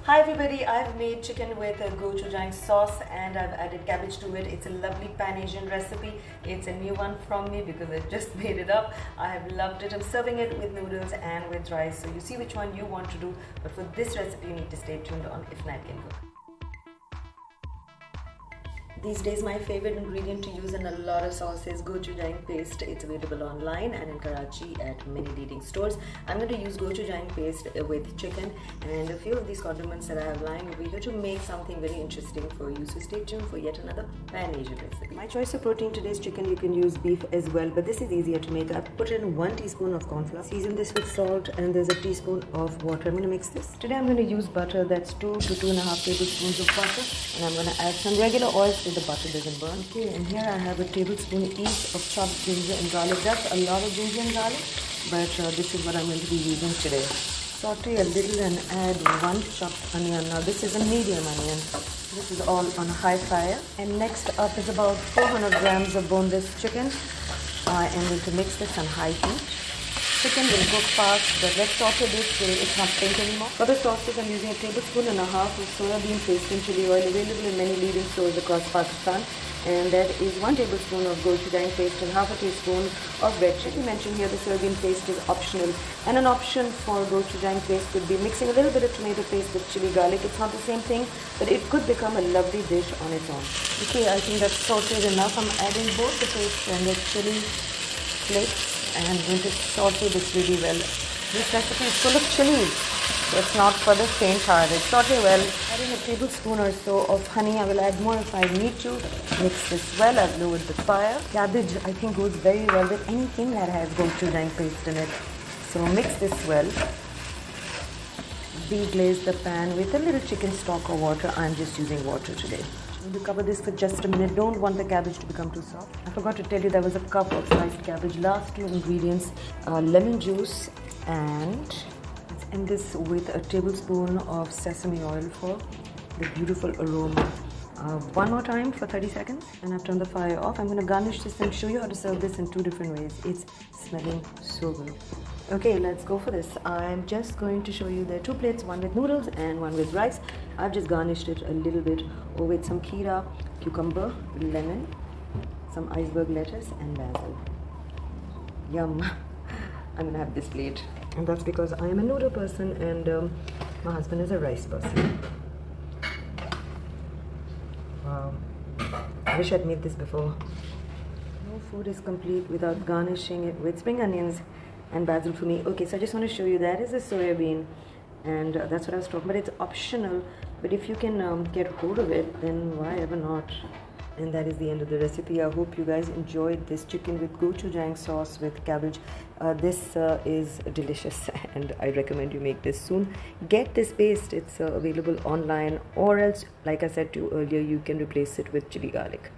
Hi everybody, I've made chicken with a gochujang sauce and I've added cabbage to it. It's a lovely Pan Asian recipe. It's a new one from me because I just made it up. I have loved it. I'm serving it with noodles and with rice. So you see which one you want to do. But for this recipe, you need to stay tuned on Ifnatcancook. These days my favorite ingredient to use in a lot of sauce is gochujang paste. It's available online and in Karachi at many leading stores. I'm going to use gochujang paste with chicken and a few of these condiments that I have lying over here to make something very interesting for you. So stay tuned for yet another Pan Asian recipe. My choice of protein today is chicken. You can use beef as well, but this is easier to make. I've put in 1 teaspoon of corn flour. Season this with salt and there's a teaspoon of water. I'm going to mix this. Today I'm going to use butter. That's 2 to 2.5 tablespoons of butter, and I'm going to add some regular oil so the butter doesn't burn. Okay, and here I have a tablespoon each of chopped ginger and garlic. That's a lot of ginger and garlic, but this is what I'm going to be using today. Saute a little and add 1 chopped onion. Now this is a medium onion. This is all on a high fire. And next up is about 400 grams of boneless chicken. I am going to mix this on high heat. Chicken will cook fast, but let's saute this till it's not pink anymore. For the sauces, I'm using a tablespoon and a half of soya bean paste and chili oil, available in many leading stores across Pakistan. And that is 1 tablespoon of gochujang paste and half a teaspoon of red chili. Mentioned here, the soya bean paste is optional. And an option for gochujang paste would be mixing a little bit of tomato paste with chili garlic. It's not the same thing, but it could become a lovely dish on its own. Okay, I think that's sauteed enough. I'm adding both the paste and the chili flakes. And I'm going to saute this really well. This recipe is full of chilies, so it's not for the faint-hearted. Saute well. Adding a tablespoon or so of honey. I will add more if I need to. Mix this well. I've lowered the fire. Cabbage, I think, goes very well with anything that has gochujang paste in it. So mix this well. Deglaze the pan with a little chicken stock or water. I'm just using water today. To cover this for just a minute. Don't want the cabbage to become too soft. I forgot to tell you there was a cup of sliced cabbage. Last 2 ingredients, lemon juice, and let's end this with a tablespoon of sesame oil for the beautiful aroma. One more time for 30 seconds and I've turned the fire off. I'm going to garnish this and show you how to serve this in 2 different ways. It's smelling so good. Okay, let's go for this. I'm just going to show you there are 2 plates, one with noodles and one with rice. I've just garnished it a little bit with some kheera, cucumber, lemon, some iceberg lettuce and basil. Yum! I'm gonna have this plate. And that's because I am a noodle person and my husband is a rice person. Wow. I wish I'd made this before. No food is complete without garnishing it with spring onions and basil for me. Okay, so I just want to show you that is a soya bean, and that's what I was talking about. It's optional, but if you can get hold of it, then why ever not? And that is the end of the recipe. I hope you guys enjoyed this chicken with gochujang sauce with cabbage. This is delicious and I recommend you make this soon. Get this paste. It's available online, or else, like I said to you earlier, you can replace it with chili garlic.